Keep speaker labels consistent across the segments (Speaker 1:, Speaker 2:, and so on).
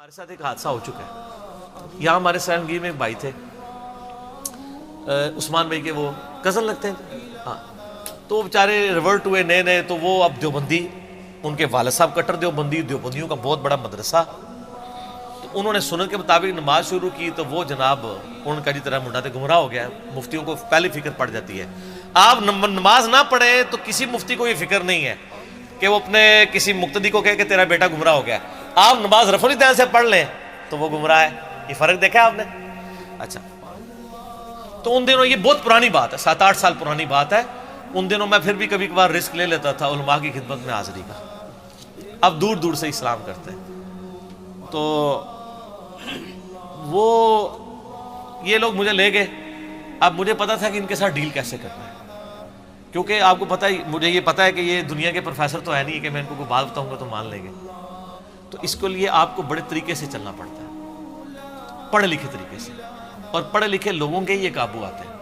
Speaker 1: ہمارے ساتھ ایک حادثہ ہو چکا ہے. یہاں ہمارے سرنگیر میں ایک بھائی تھے, عثمان بھائی کے وہ کزن لگتے ہیں. ہاں, تو وہ بیچارے ریورٹ ہوئے نئے نئے, تو وہ اب دیوبندی, ان کے والد صاحب کٹر دیوبندی, دیوبندیوں کا بہت بڑا مدرسہ. تو انہوں نے سنت کے مطابق نماز شروع کی, تو وہ جناب ان کا طرح منڈا تے گمراہ ہو گیا. مفتیوں کو پہلی فکر پڑ جاتی ہے, آپ نماز نہ پڑھے تو کسی مفتی کو یہ فکر نہیں ہے کہ وہ اپنے کسی مقتدی کو کہے کہ تیرا بیٹا گمراہ ہو گیا. آپ نماز رفع الدین سے پڑھ لیں تو وہ گمراہ ہے. یہ فرق دیکھا آپ نے؟ اچھا, تو ان دنوں, یہ بہت پرانی بات ہے, 7-8 سال پرانی بات ہے. ان دنوں میں پھر بھی کبھی کبھار رسک لے لیتا تھا علماء کی خدمت میں حاضری کا. اب دور دور سے اسلام کرتے ہیں, تو وہ یہ لوگ مجھے لے گئے. اب مجھے پتا تھا کہ ان کے ساتھ ڈیل کیسے کرنا ہے, کیونکہ آپ کو پتہ ہی, مجھے یہ پتا ہے کہ یہ دنیا کے پروفیسر تو ہے نہیں کہ میں ان کو کوئی بات بتاؤں گا تو مان لیں گے. تو اس کے لیے آپ کو بڑے طریقے سے چلنا پڑتا ہے, پڑھے لکھے طریقے سے, اور پڑھے لکھے لوگوں کے یہ قابو آتے ہیں.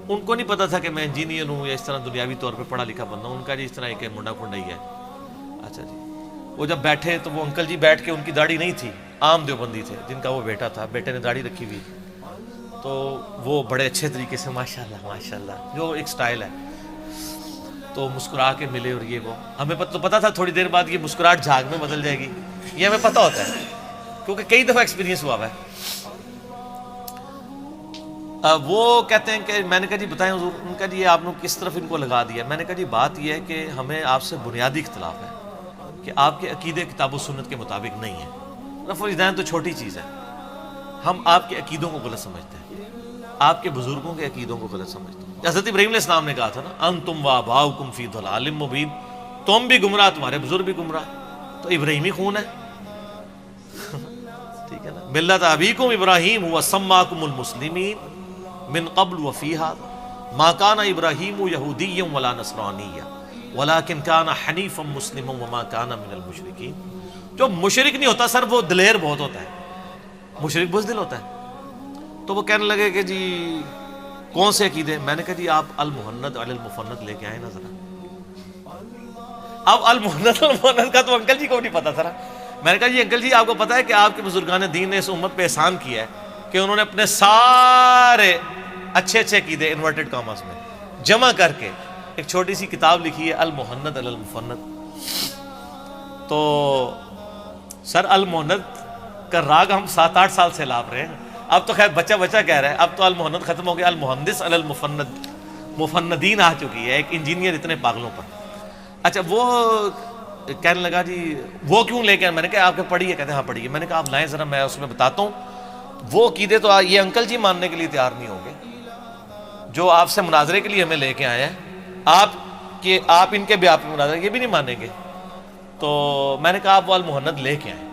Speaker 1: ان کو نہیں پتا تھا کہ میں انجینئر ہوں یا اس طرح دنیاوی طور پہ پڑھا لکھا بندہ ہوں. ان کا جی اس طرح ایک منڈا کنڈا ہی ہے. اچھا جی, وہ جب بیٹھے تو وہ انکل جی بیٹھ کے, ان کی داڑھی نہیں تھی, عام دیوبندی تھے جن کا وہ بیٹا تھا, بیٹے نے داڑھی رکھی ہوئی, تو وہ بڑے اچھے طریقے سے ماشاءاللہ جو ایک سٹائل ہے, تو مسکرا کے ملے. اور یہ وہ ہمیں تو پتا تھا تھوڑی دیر بعد یہ مسکراہٹ جھاگ میں بدل جائے گی, یہ ہمیں پتا ہوتا ہے کیونکہ کئی دفعہ ایکسپیرینس ہوا ہے. وہ کہتے ہیں کہ میں نے کہا جی بتائیں حضور. ان کا جی یہ آپ نے کس طرف ان کو لگا دیا؟ میں نے کہا جی بات یہ ہے کہ ہمیں آپ سے بنیادی اختلاف ہے کہ آپ کے عقیدے کتاب و سنت کے مطابق نہیں ہے. رفع الدین تو چھوٹی چیز ہے, ہم آپ کے عقیدوں کو غلط سمجھتے ہیں, آپ کے بزرگوں کے عقیدوں کو غلط سمجھتے ہیں. حضرت ابراہیم علیہ السلام نے کہا تھا نا, انتم وآباؤکم فی ضلال مبین, تم بھی گمراہ تمہارے بزرگ بھی گمراہ. تو ابراہیمی خون ہے, ٹھیک ہے نا. ملت ابیکم ابراہیم هو سماکم المسلمین من قبل وفی ھذا ما کان ابراہیم یہودیا ولا نصرانیا ولکن کان حنیفا مسلما وما کان من المشرکین. جو مشرک نہیں ہوتا سر, وہ دلیر بہت ہوتا ہے, مشرک بزدل ہوتا ہے. تو وہ کہنے لگے کہ جی کون سے عقیدے؟ میں نے کہا جی آپ المحند علی المفند لے کے آئے نا ذرا. اب المحند المفند کا تو انکل جی کو نہیں پتا تھا. میں نے کہا جی انکل جی آپ کو پتا ہے کہ آپ کے بزرگان دین نے اس امت پہ احسان کیا ہے کہ انہوں نے اپنے سارے اچھے اچھے عقیدے انورٹڈ کاماز میں جمع کر کے ایک چھوٹی سی کتاب لکھی ہے, المحند علی المفند. تو سر المحند کا راگ ہم 7-8 سال سے لاپ رہے ہیں. اب تو خیر بچہ کہہ رہا ہے, اب تو المحند ختم ہو گیا, المحندس علی المفند, مفندین آ چکی ہے, ایک انجینئر اتنے پاگلوں پر. اچھا, وہ کہنے لگا جی وہ کیوں لے کے؟ میں نے کہا آپ کے پڑھیے. کہتے ہیں ہاں پڑھیے. میں نے کہا آپ لائیں ذرا, میں اس میں بتاتا ہوں. وہ عقیدے تو یہ انکل جی ماننے کے لیے تیار نہیں ہوں گے جو آپ سے مناظرے کے لیے ہمیں لے کے آئے ہیں. آپ ان کے بھی آپ مناظرے یہ بھی نہیں مانیں گے. تو میں نے کہا آپ وہ المحند لے کے آئیں.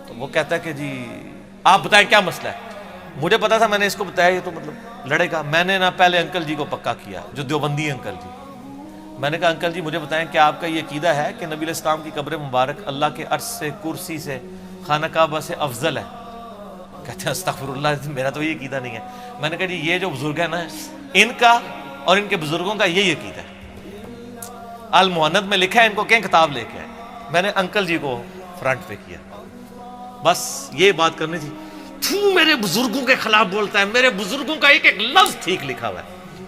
Speaker 1: تو وہ کہتا ہے کہ جی آپ بتائیں کیا مسئلہ ہے. مجھے پتا تھا, میں نے اس کو بتایا یہ تو مطلب لڑے گا. میں نے نا پہلے انکل جی کو پکا کیا, جو دیوبندی انکل جی. میں نے کہا انکل جی مجھے بتائیں کہ آپ کا یہ عقیدہ ہے کہ نبی علیہ السلام کی قبر مبارک اللہ کے عرش سے, کرسی سے, خانہ کعبہ سے افضل ہے؟ کہتے ہیں استغفر اللہ, میرا تو یہ عقیدہ نہیں ہے. میں نے کہا جی یہ جو بزرگ ہیں نا, ان کا اور ان کے بزرگوں کا یہی عقیدہ ہے. المحند میں لکھا ہے, ان کو کہیں کتاب لے کے آئے. میں نے انکل جی کو فرنٹ پہ کیا, بس یہ بات کرنی تھی. میرے بزرگوں کے خلاف بولتا ہے, میرے بزرگوں کا ایک ایک لفظ ٹھیک لکھا ہوا ہے.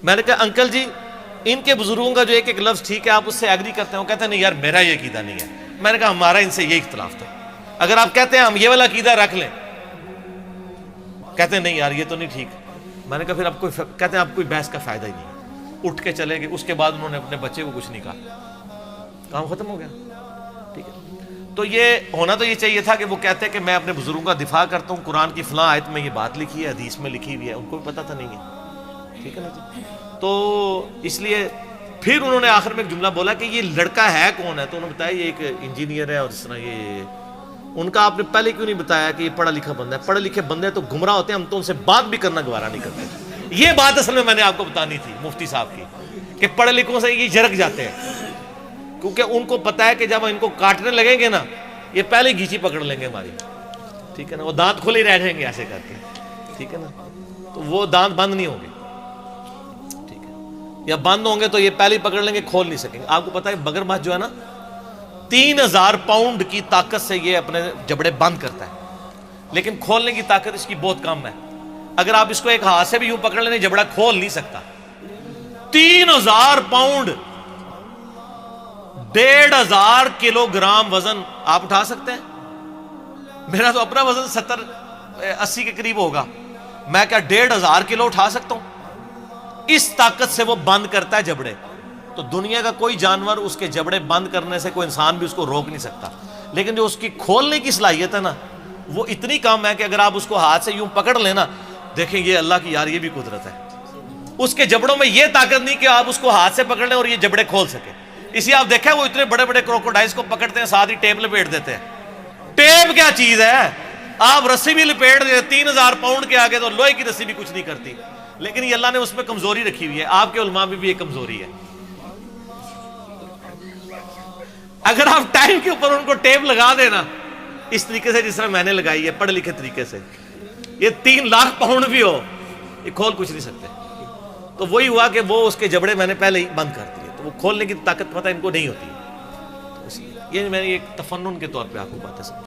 Speaker 1: میں نے کہا انکل جی ان کے بزرگوں کا جو ایک ایک لفظ ٹھیک ہے, آپ اس سے ایگری کرتے ہیں؟ وہ کہتے ہیں نہیں یار میرا یہ عقیدہ نہیں ہے. میں نے کہا ہمارا ان سے یہ اختلاف تھا, اگر آپ کہتے ہیں ہم یہ والا عقیدہ رکھ لیں. کہتے ہیں نہیں یار یہ تو نہیں ٹھیک. میں نے کہا پھر اب کوئی, کہتے ہیں اب کوئی بحث کا فائدہ ہی نہیں. اٹھ کے چلے گئے. اس کے بعد انہوں نے اپنے بچے کو کچھ نہیں کہا, کام ختم ہو گیا. ٹھیک ہے, تو یہ ہونا تو یہ چاہیے تھا کہ وہ کہتے ہیں کہ میں اپنے بزرگوں کا دفاع کرتا ہوں, قرآن کی فلاں آیت میں یہ بات لکھی ہے, حدیث میں لکھی ہوئی ہے. ان کو بھی پتہ تھا نہیں ہے. ٹھیک ہے نا جی. تو اس لیے پھر انہوں نے آخر میں ایک جملہ بولا کہ یہ لڑکا ہے کون ہے. تو انہوں نے بتایا یہ ایک انجینئر ہے, اور اس طرح یہ. ان کا آپ نے پہلے کیوں نہیں بتایا کہ یہ پڑھا لکھا بندہ ہے؟ پڑھے لکھے بندے تو گمراہ ہوتے ہیں, ہم تو ان سے بات بھی کرنا گوارا نہیں کرتے. یہ بات اصل میں نے آپ کو بتانی تھی مفتی صاحب کی, کہ پڑھے لکھوں سے یہ جھرک جاتے ہیں, کیونکہ ان کو پتا ہے کہ جب ان کو کاٹنے لگیں گے نا, یہ پہلے گھیچی پکڑ لیں گے ہماری. ٹھیک ہے نا, وہ دانت کھلے رہ جائیں گے ایسے کر کے. ٹھیک ہے نا, تو وہ دانت بند نہیں ہوں گے, ٹھیک ہے, یا بند ہوں گے تو یہ پہلے ہی پکڑ لیں گے, کھول نہیں سکیں گے. آپ کو پتا ہے بگر ماہ جو ہے نا, 3,000 پاؤنڈ کی طاقت سے یہ اپنے جبڑے بند کرتا ہے، لیکن کھولنے کی طاقت اس کی بہت کم ہے. اگر آپ اس کو ایک ہاتھ سے بھی یوں پکڑ لیں جبڑا کھول نہیں سکتا. 3,000 پاؤنڈ، 1,500 کلو گرام وزن آپ اٹھا سکتے ہیں؟ میرا تو اپنا وزن 70-80 کے قریب ہوگا، میں کیا 1,500 کلو اٹھا سکتا ہوں؟ اس طاقت سے وہ بند کرتا ہے جبڑے. تو دنیا کا کوئی جانور اس کے جبڑے بند کرنے سے، کوئی انسان بھی اس کو روک نہیں سکتا، لیکن جو اس کی کھولنے کی صلاحیت ہے نا وہ اتنی کم ہے کہ اگر آپ اس کو ہاتھ سے یوں پکڑ لینا، دیکھیں یہ اللہ کی یار یہ بھی قدرت ہے. اس کے جبڑوں میں یہ طاقت نہیں کہ آپ اس کو ہاتھ سے پکڑ لیں اور یہ جبڑے کھول سکے. اسی آپ دیکھیں وہ اتنے بڑے بڑے کروکوڈائلز کو پکڑتے ہیں، ساتھ ہی ٹیپ لپیٹ دیتے ہیں. ٹیپ کیا چیز ہے؟ آپ رسی بھی لپیٹ دیں 3,000 پاؤنڈ کے آگے تو لوہے کی رسی بھی کچھ نہیں کرتی. لیکن یہ اللہ نے اس میں کمزوری رکھی ہوئی ہے. آپ کے علماء میں بھی یہ کمزوری ہے. اگر آپ ٹائم کے اوپر ان کو ٹیپ لگا دینا اس طریقے سے جس طرح میں نے لگائی ہے پڑھ لکھے طریقے سے، یہ 3 لاکھ پاؤنڈ بھی ہو یہ کھول کچھ نہیں سکتے. تو وہی ہوا کہ وہ اس کے جبڑے میں نے پہلے ہی بند کر دیے، تو وہ کھولنے کی طاقت پتہ ان کو نہیں ہوتی. یہ میں نے ایک تفنن کے طور پہ آپ کو باتیں سمجھا.